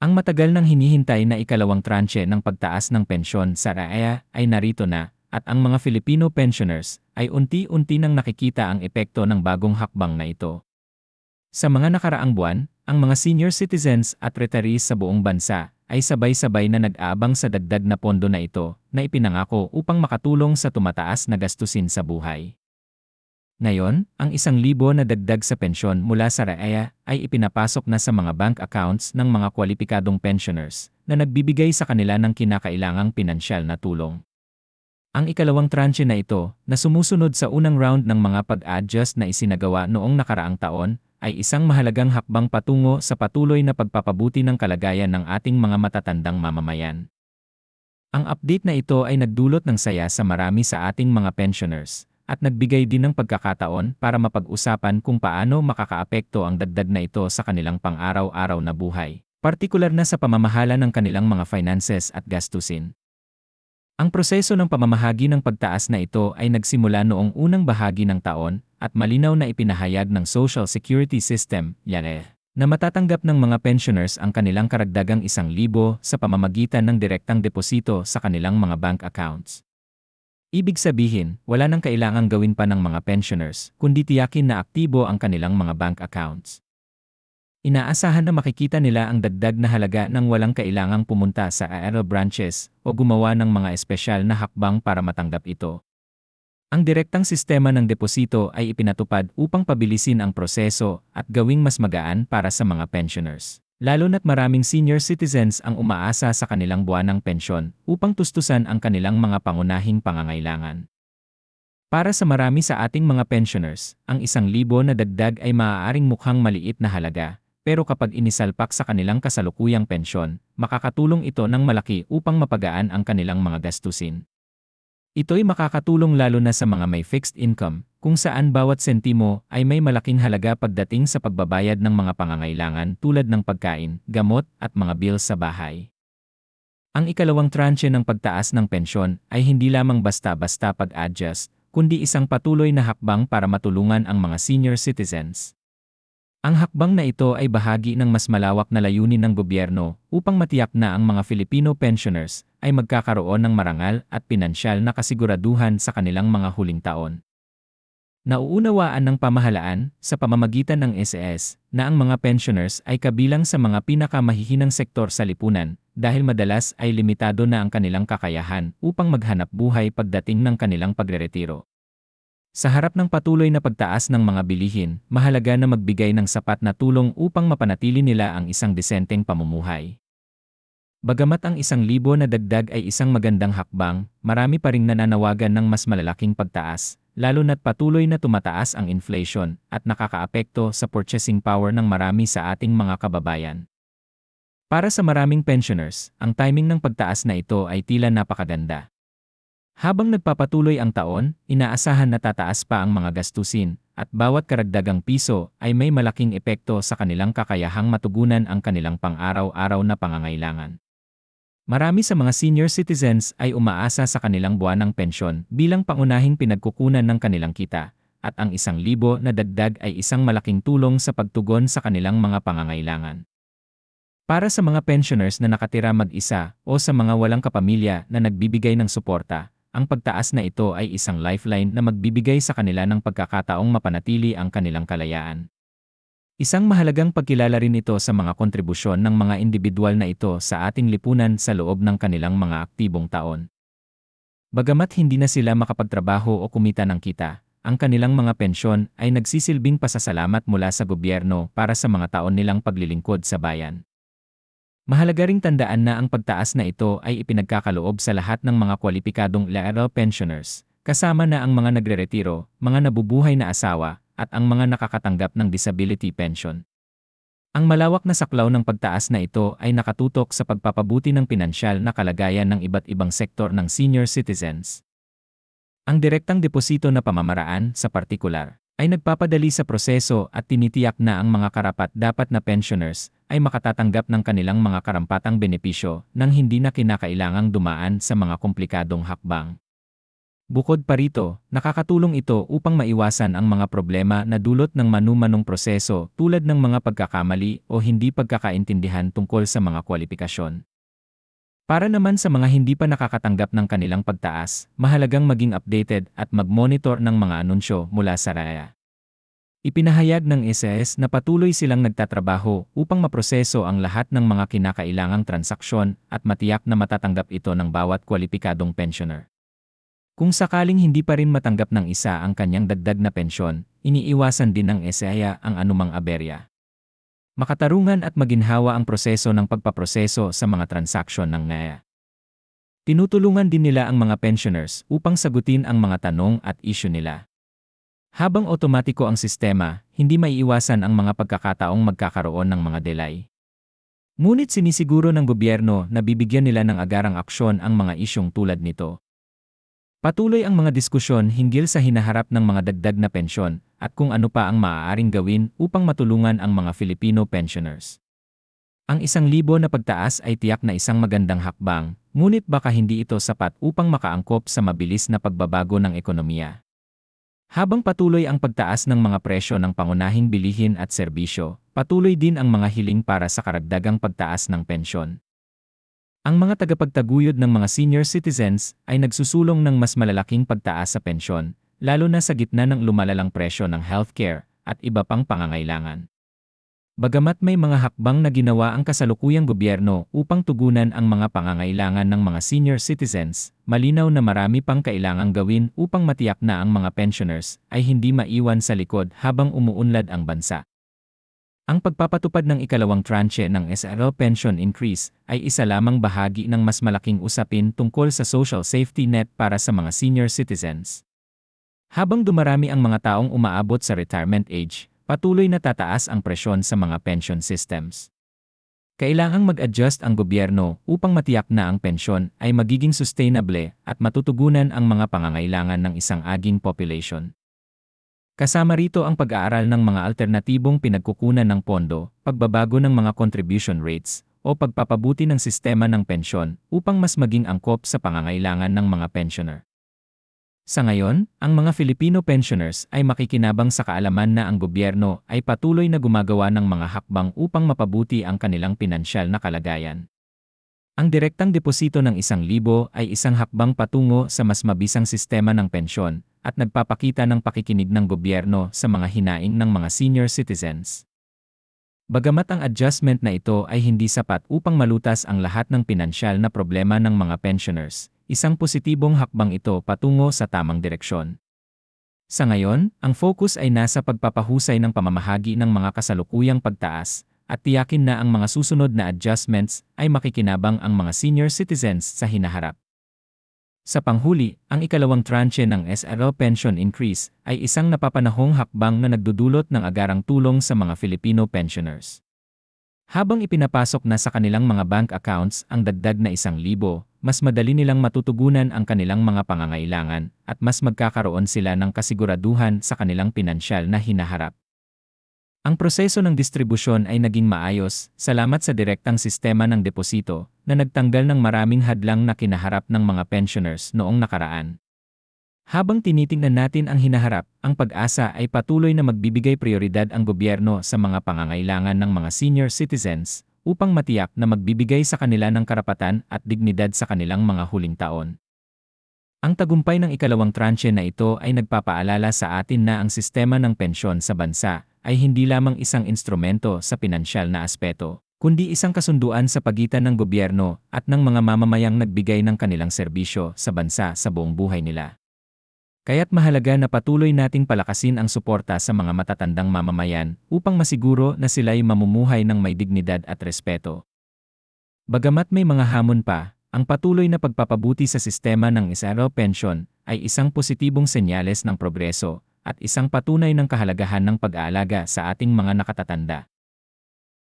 Ang matagal nang hinihintay na ikalawang tranche ng pagtaas ng pensyon sa RAEA ay narito na, at ang mga Filipino pensioners ay unti-unti nang nakikita ang epekto ng bagong hakbang na ito. Sa mga nakaraang buwan, ang mga senior citizens at retirees sa buong bansa ay sabay-sabay na nag-aabang sa dagdag na pondo na ito na ipinangako upang makatulong sa tumataas na gastusin sa buhay. Ngayon, ang 1,000 na dagdag sa pensyon mula sa RAEA ay ipinapasok na sa mga bank accounts ng mga kwalipikadong pensioners na nagbibigay sa kanila ng kinakailangang pinansyal na tulong. Ang ikalawang tranche na ito, na sumusunod sa unang round ng mga pag-adjust na isinagawa noong nakaraang taon, ay isang mahalagang hakbang patungo sa patuloy na pagpapabuti ng kalagayan ng ating mga matatandang mamamayan. Ang update na ito ay nagdulot ng saya sa marami sa ating mga pensioners, at nagbigay din ng pagkakataon para mapag-usapan kung paano makakaapekto ang dagdag na ito sa kanilang pang-araw-araw na buhay, partikular na sa pamamahala ng kanilang mga finances at gastusin. Ang proseso ng pamamahagi ng pagtaas na ito ay nagsimula noong unang bahagi ng taon at malinaw na ipinahayag ng Social Security System, na matatanggap ng mga pensioners ang kanilang karagdagang 1,000 sa pamamagitan ng direktang deposito sa kanilang mga bank accounts. Ibig sabihin, wala nang kailangang gawin pa ng mga pensioners, kundi tiyakin na aktibo ang kanilang mga bank accounts. Inaasahan na makikita nila ang dagdag na halaga nang walang kailangang pumunta sa ARL branches o gumawa ng mga espesyal na hakbang para matanggap ito. Ang direktang sistema ng deposito ay ipinatupad upang pabilisin ang proseso at gawing mas magaan para sa mga pensioners. Lalo na't maraming senior citizens ang umaasa sa kanilang buwanang pensyon upang tustusan ang kanilang mga pangunahing pangangailangan. Para sa marami sa ating mga pensioners, ang 1,000 na dagdag ay maaaring mukhang maliit na halaga, pero kapag inisalpak sa kanilang kasalukuyang pensyon, makakatulong ito ng malaki upang mapagaan ang kanilang mga gastusin. Ito'y makakatulong lalo na sa mga may fixed income, kung saan bawat sentimo ay may malaking halaga pagdating sa pagbabayad ng mga pangangailangan tulad ng pagkain, gamot, at mga bills sa bahay. Ang ikalawang tranche ng pagtaas ng pensyon ay hindi lamang basta-basta pag-adjust, kundi isang patuloy na hakbang para matulungan ang mga senior citizens. Ang hakbang na ito ay bahagi ng mas malawak na layunin ng gobyerno upang matiyak na ang mga Filipino pensioners ay magkakaroon ng marangal at pinansyal na kasiguraduhan sa kanilang mga huling taon. Nauunawaan ng pamahalaan sa pamamagitan ng SAS na ang mga pensioners ay kabilang sa mga pinakamahihinang sektor sa lipunan dahil madalas ay limitado na ang kanilang kakayahan upang maghanap buhay pagdating ng kanilang pagreretiro. Sa harap ng patuloy na pagtaas ng mga bilihin, mahalaga na magbigay ng sapat na tulong upang mapanatili nila ang isang disenteng pamumuhay. Bagamat ang 1,000 na dagdag ay isang magandang hakbang, marami pa ring nananawagan ng mas malalaking pagtaas, lalo na't patuloy na tumataas ang inflation at nakakaapekto sa purchasing power ng marami sa ating mga kababayan. Para sa maraming pensioners, ang timing ng pagtaas na ito ay tila napakaganda. Habang nagpapatuloy ang taon, inaasahan na tataas pa ang mga gastusin, at bawat karagdagang piso ay may malaking epekto sa kanilang kakayahang matugunan ang kanilang pang-araw-araw na pangangailangan. Marami sa mga senior citizens ay umaasa sa kanilang buwanang pensyon bilang pangunahing pinagkukunan ng kanilang kita, at ang 1,000 na dagdag ay isang malaking tulong sa pagtugon sa kanilang mga pangangailangan. Para sa mga pensioners na nakatira mag-isa o sa mga walang kapamilya na nagbibigay ng suporta, ang pagtaas na ito ay isang lifeline na magbibigay sa kanila ng pagkakataong mapanatili ang kanilang kalayaan. Isang mahalagang pagkilala rin ito sa mga kontribusyon ng mga individual na ito sa ating lipunan sa loob ng kanilang mga aktibong taon. Bagamat hindi na sila makapagtrabaho o kumita ng kita, ang kanilang mga pensyon ay nagsisilbing pasasalamat mula sa gobyerno para sa mga taon nilang paglilingkod sa bayan. Mahalaga ring tandaan na ang pagtaas na ito ay ipinagkakaloob sa lahat ng mga kwalipikadong LRL pensioners, kasama na ang mga nagreretiro, mga nabubuhay na asawa, at ang mga nakakatanggap ng disability pension. Ang malawak na saklaw ng pagtaas na ito ay nakatutok sa pagpapabuti ng pinansyal na kalagayan ng iba't ibang sektor ng senior citizens. Ang direktang deposito na pamamaraan, sa partikular, ay nagpapadali sa proseso at tinitiyak na ang mga karapat-dapat na pensioners ay makatatanggap ng kanilang mga karampatang benepisyo nang hindi na kinakailangang dumaan sa mga komplikadong hakbang. Bukod pa rito, nakakatulong ito upang maiwasan ang mga problema na dulot ng manu-manong proseso tulad ng mga pagkakamali o hindi pagkakaintindihan tungkol sa mga kwalifikasyon. Para naman sa mga hindi pa nakakatanggap ng kanilang pagtaas, mahalagang maging updated at mag-monitor ng mga anunsyo mula sa RAEA. Ipinahayag ng SES na patuloy silang nagtatrabaho upang maproseso ang lahat ng mga kinakailangang transaksyon at matiyak na matatanggap ito ng bawat kwalipikadong pensioner. Kung sakaling hindi pa rin matanggap ng isa ang kanyang dagdag na pensyon, iniiwasan din ng SEA ang anumang aberya. Makatarungan at maginhawa ang proseso ng pagpaproseso sa mga transaksyon ng NEA. Tinutulungan din nila ang mga pensioners upang sagutin ang mga tanong at issue nila. Habang otomatiko ang sistema, hindi maiiwasan ang mga pagkakataong magkakaroon ng mga delay. Ngunit sinisiguro ng gobyerno na bibigyan nila ng agarang aksyon ang mga isyong tulad nito. Patuloy ang mga diskusyon hinggil sa hinaharap ng mga dagdag na pensyon at kung ano pa ang maaaring gawin upang matulungan ang mga Filipino pensioners. Ang 1,000 na pagtaas ay tiyak na isang magandang hakbang, ngunit baka hindi ito sapat upang makaangkop sa mabilis na pagbabago ng ekonomiya. Habang patuloy ang pagtaas ng mga presyo ng pangunahing bilihin at serbisyo, patuloy din ang mga hiling para sa karagdagang pagtaas ng pensyon. Ang mga tagapagtaguyod ng mga senior citizens ay nagsusulong ng mas malalaking pagtaas sa pensyon, lalo na sa gitna ng lumalalang presyo ng healthcare at iba pang pangangailangan. Bagamat may mga hakbang na ginawa ang kasalukuyang gobyerno upang tugunan ang mga pangangailangan ng mga senior citizens, malinaw na marami pang kailangang gawin upang matiyak na ang mga pensioners ay hindi maiwan sa likod habang umuunlad ang bansa. Ang pagpapatupad ng ikalawang tranche ng SRL pension increase ay isa lamang bahagi ng mas malaking usapin tungkol sa social safety net para sa mga senior citizens. Habang dumarami ang mga taong umaabot sa retirement age, patuloy na tataas ang presyon sa mga pension systems. Kailangang mag-adjust ang gobyerno upang matiyak na ang pensyon ay magiging sustainable at matutugunan ang mga pangangailangan ng isang aging population. Kasama rito ang pag-aaral ng mga alternatibong pinagkukunan ng pondo, pagbabago ng mga contribution rates, o pagpapabuti ng sistema ng pensyon upang mas maging angkop sa pangangailangan ng mga pensioner. Sa ngayon, ang mga Filipino pensioners ay makikinabang sa kaalaman na ang gobyerno ay patuloy na gumagawa ng mga hakbang upang mapabuti ang kanilang pinansyal na kalagayan. Ang direktang deposito ng 1,000 ay isang hakbang patungo sa mas mabisang sistema ng pensyon at nagpapakita ng pakikinig ng gobyerno sa mga hinaing ng mga senior citizens. Bagamat ang adjustment na ito ay hindi sapat upang malutas ang lahat ng pinansyal na problema ng mga pensioners, isang positibong hakbang ito patungo sa tamang direksyon. Sa ngayon, ang focus ay nasa pagpapahusay ng pamamahagi ng mga kasalukuyang pagtaas, at tiyakin na ang mga susunod na adjustments ay makikinabang ang mga senior citizens sa hinaharap. Sa panghuli, ang ikalawang tranche ng SRL pension increase ay isang napapanahong hakbang na nagdudulot ng agarang tulong sa mga Filipino pensioners. Habang ipinapasok na sa kanilang mga bank accounts ang dagdag na 1,000, mas madali nilang matutugunan ang kanilang mga pangangailangan at mas magkakaroon sila ng kasiguraduhan sa kanilang pinansyal na hinaharap. Ang proseso ng distribusyon ay naging maayos, salamat sa direktang sistema ng deposito na nagtanggal ng maraming hadlang na kinaharap ng mga pensioners noong nakaraan. Habang tinitingnan natin ang hinaharap, ang Pag-asa ay patuloy na magbibigay prioridad ang gobyerno sa mga pangangailangan ng mga senior citizens upang matiyak na magbibigay sa kanila ng karapatan at dignidad sa kanilang mga huling taon. Ang tagumpay ng ikalawang tranche na ito ay nagpapaalala sa atin na ang sistema ng pensyon sa bansa ay hindi lamang isang instrumento sa pinansyal na aspeto, kundi isang kasunduan sa pagitan ng gobyerno at ng mga mamamayang nagbigay ng kanilang serbisyo sa bansa sa buong buhay nila. Kaya't mahalaga na patuloy nating palakasin ang suporta sa mga matatandang mamamayan upang masiguro na sila'y mamumuhay ng may dignidad at respeto. Bagamat may mga hamon pa, ang patuloy na pagpapabuti sa sistema ng SRL pension ay isang positibong senyales ng progreso at isang patunay ng kahalagahan ng pag-aalaga sa ating mga nakatatanda.